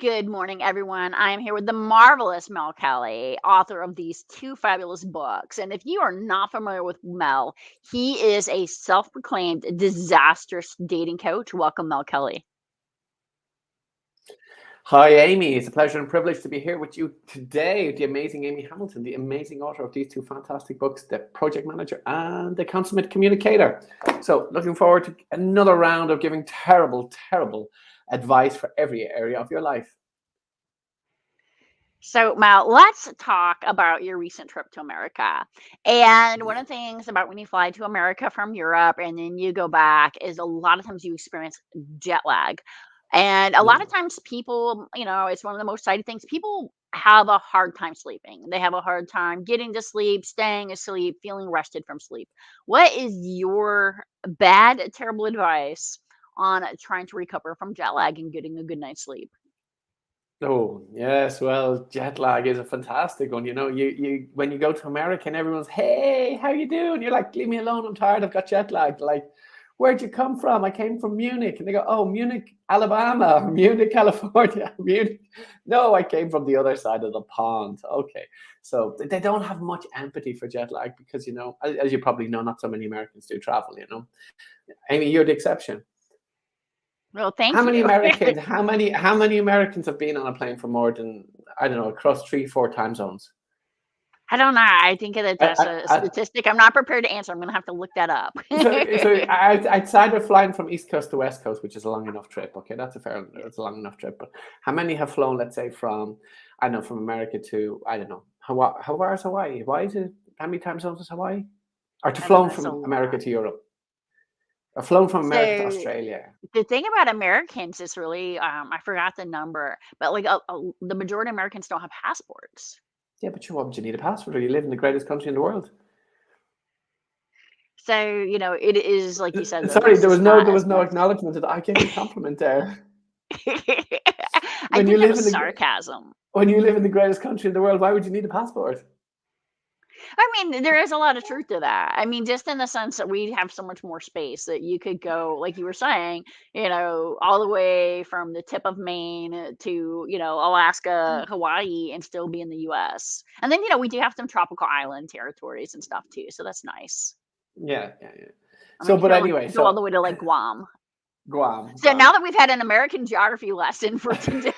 Good morning, everyone. I am here with the marvelous Mel Kelly, author of these two fabulous books. And if you are not familiar with Mel, he is a self proclaimed disastrous dating coach. Welcome, Mel Kelly. Hi, Amy. It's a pleasure and privilege to be here with you today. The amazing Amy Hamilton, the amazing author of these two fantastic books, The Project Manager and The Consummate Communicator. So, looking forward to another round of giving terrible advice for every area of your life. So, Mel, let's talk about your recent trip to America. And one of the things about when you fly to America from Europe and then you go back is a lot of times you experience jet lag. And a lot of times people, it's one of the most cited things. People have a hard time sleeping. They have a hard time getting to sleep, staying asleep, feeling rested from sleep. What is your bad, terrible advice on trying to recover from jet lag and getting a good night's sleep? Oh, yes. Well, jet lag is a fantastic one. You when you go to America and everyone's, hey, how you doing? You're like, leave me alone. I'm tired. I've got jet lag. Like, where'd you come from? I came from Munich. And they go, oh, Munich, Alabama, or Munich, California, Munich. No, I came from the other side of the pond. Okay. So they don't have much empathy for jet lag because, as you probably know, not so many Americans do travel. Amy, you're the exception. Well, How thank many you. Americans? How many Americans have been on a plane for more than, I don't know, across 3, 4 time zones? I don't know. I think that I, that's I, a I, statistic I'm not prepared to answer. I'm gonna have to look that up. outside of flying from East Coast to West Coast, which is a long enough trip. Okay, that's a long enough trip. But how many have flown, let's say, from, I don't know, from America to, I don't know, Hawaii? How far is Hawaii? Hawaii is, how many time zones is Hawaii? Or to I know flown that's a from America lot. to Europe? Or flown from America to So Australia? the thing about Americans is really, I forgot the number, but like the majority of Americans don't have passports. Yeah, but what would you need a passport? Or you live in the greatest country in the world. So, it is like you said, though, Sorry, this there was is no not there as was no much. acknowledgement that I gave you a compliment there. I When you think that live was in the sarcasm. when you live in the greatest country in the world, why would you need a passport? I mean, there is a lot of truth to that. I mean, just in the sense that we have so much more space that you could go, like you were saying, all the way from the tip of Maine to, Alaska, Hawaii, and still be in the US. And then, we do have some tropical island territories and stuff too. So that's nice. Yeah, yeah, yeah. I mean, So, you but could anyway, go all so the way to like Guam. Guam, So now Guam. that we've had an American geography lesson for today,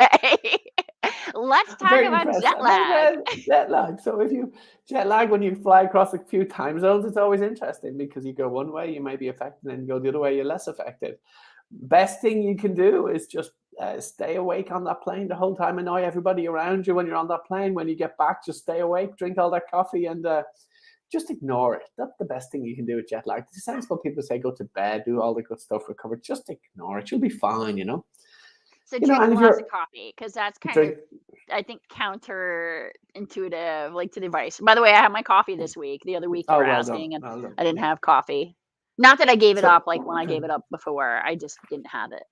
let's I'm talk very about impressed. jet I'm very lag. impressed. Jet lag. So if you jet lag when you fly across a few time zones, it's always interesting because you go one way, you may be affected, and you go the other way, you're less affected. Best thing you can do is just stay awake on that plane the whole time. Annoy everybody around you when you're on that plane. When you get back, just stay awake, drink all that coffee, and just ignore it. That's the best thing you can do with jet lag. It sounds what people say, go to bed, do all the good stuff, recover. Just ignore it. You'll be fine. So drink And if lots of you're coffee because that's kind of, drink, I think, counterintuitive, like to the advice. By the way, I had my coffee this week. The other week you oh, were well done, asking, and well done. I didn't Yeah. have coffee. Not that I gave it So up, like when I gave it up before, I just didn't have it.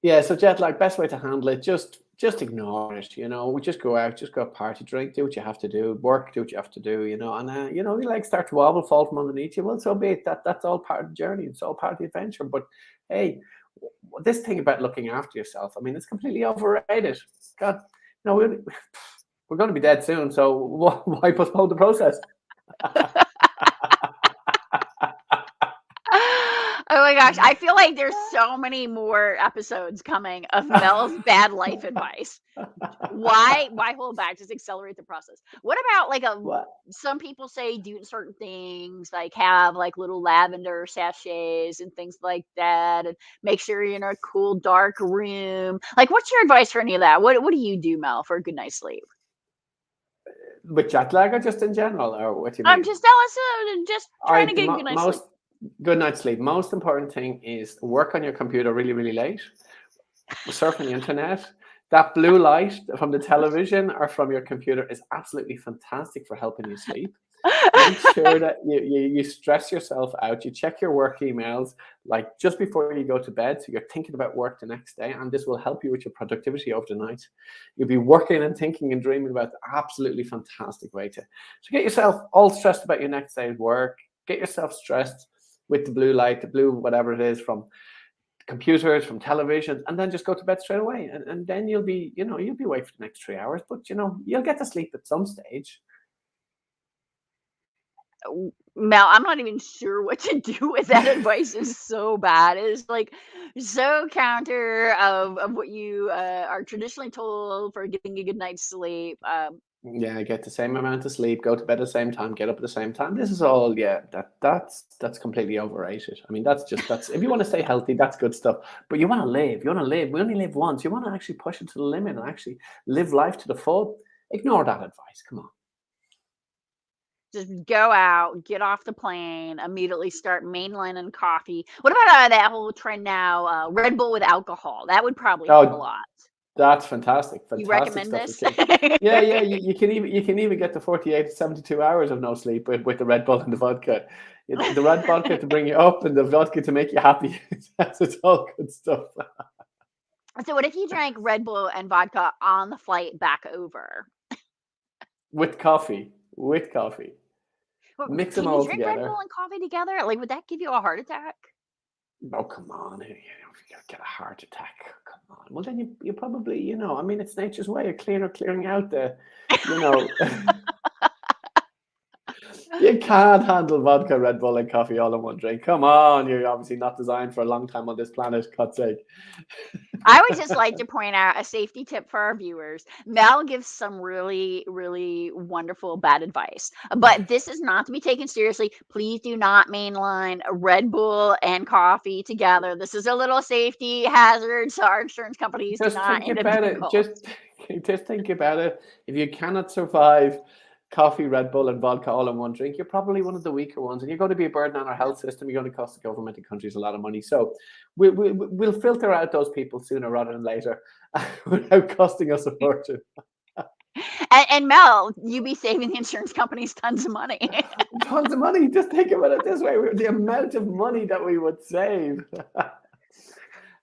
yeah, so jet lag, best way to handle it, just ignore it. We just go out, just go party, drink, do what you have to do, work, do what you have to do. And your legs start to wobble, fall from underneath you. Well, so be it. That's all part of the journey. It's all part of the adventure. But hey, this thing about looking after yourself, I mean, it's completely overrated. God, we're going to be dead soon, so why postpone the process? Oh my gosh, I feel like there's so many more episodes coming of Mel's bad life advice. Why hold back? Just accelerate the process. What about like What? some people say do certain things like have like little lavender sachets and things like that, and make sure you're in a cool dark room. Like, what's your advice for any of that? What do you do, Mel, for a good night's sleep? With jet lag or just in general, or what do you I'm mean? just tell us, just trying to I get a good night's sleep. most good night's sleep. Most important thing is work on your computer really, really late. Surfing the internet. That blue light from the television or from your computer is absolutely fantastic for helping you sleep. Make sure that you stress yourself out. You check your work emails like just before you go to bed, so you're thinking about work the next day, and this will help you with your productivity over the night. You'll be working and thinking and dreaming about absolutely fantastic way to get yourself all stressed about your next day's work. Get yourself stressed with the blue light, the blue whatever it is from computers, from television, and then just go to bed straight away. And then you'll be, you'll be awake for the next 3 hours, but you'll get to sleep at some stage. Mel, I'm not even sure what to do with that advice. Is so bad. It's like so counter of what you are traditionally told for getting a good night's sleep. Yeah, get the same amount of sleep, go to bed at the same time, get up at the same time. This is all, yeah, that's completely overrated. I mean, that's if you want to stay healthy, that's good stuff. But you want to live, you want to live. We only live once. You want to actually push it to the limit and actually live life to the full. Ignore that advice. Come on. Just go out, get off the plane, immediately start mainlining coffee. What about that whole trend now, Red Bull with alcohol? That would probably help a Oh, lot. that's fantastic. You Fantastic recommend stuff for this? kids. Yeah, yeah. You can even get to 48 to 72 hours of no sleep with the Red Bull and the vodka. The red vodka to bring you up and the vodka to make you happy. It's all good stuff. So what if you drank Red Bull and vodka on the flight back over? With coffee. With coffee. Well, Mix them can you all drink Red together. Bull and coffee together? Like, would that give you a heart attack? Oh, come on. You get a heart attack. Come on. Well, then you probably, I mean, it's nature's way of clearing out you know, you can't handle vodka, Red Bull, and coffee all in one drink. Come on. You're obviously not designed for a long time on this planet, God's sake. I would just like to point out a safety tip for our viewers. Mel gives some really, really wonderful bad advice, but this is not to be taken seriously. Please do not mainline Red Bull and coffee together. This is a little safety hazard, so our insurance companies do Just not think end up about getting it. calls. Just think about it. If you cannot survive coffee, Red Bull, and vodka all in one drink, you're probably one of the weaker ones, and you're going to be a burden on our health system. You're going to cost the government and countries a lot of money. So we'll filter out those people sooner rather than later, without costing us a fortune. And Mel, you be saving the insurance companies tons of money. Tons of money. Just think about it this way: the amount of money that we would save.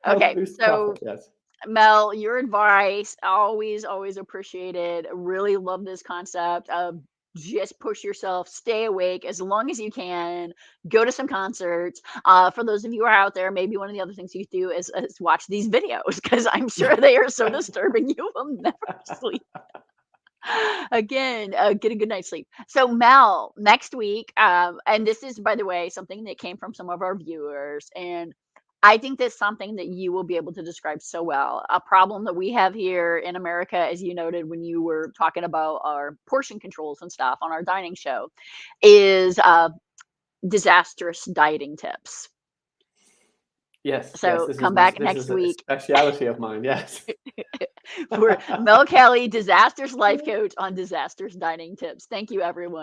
Help Okay, boost so profit. Yes. Mel, your advice, always, always appreciated. Really love this concept of just push yourself, stay awake as long as you can, go to some concerts. For those of you who are out there, maybe one of the other things you do is watch these videos because I'm sure they are so disturbing you will never sleep. Again, get a good night's sleep. So, Mel, next week, and this is, by the way, something that came from some of our viewers, and I think that's something that you will be able to describe so well. A problem that we have here in America, as you noted when you were talking about our portion controls and stuff on our dining show, is disastrous dieting tips. Yes. Yes. So, This is come my. back This is next a week speciality of mine. Yes. for Mel Kelly, disastrous life coach on disastrous dining tips. Thank you, everyone.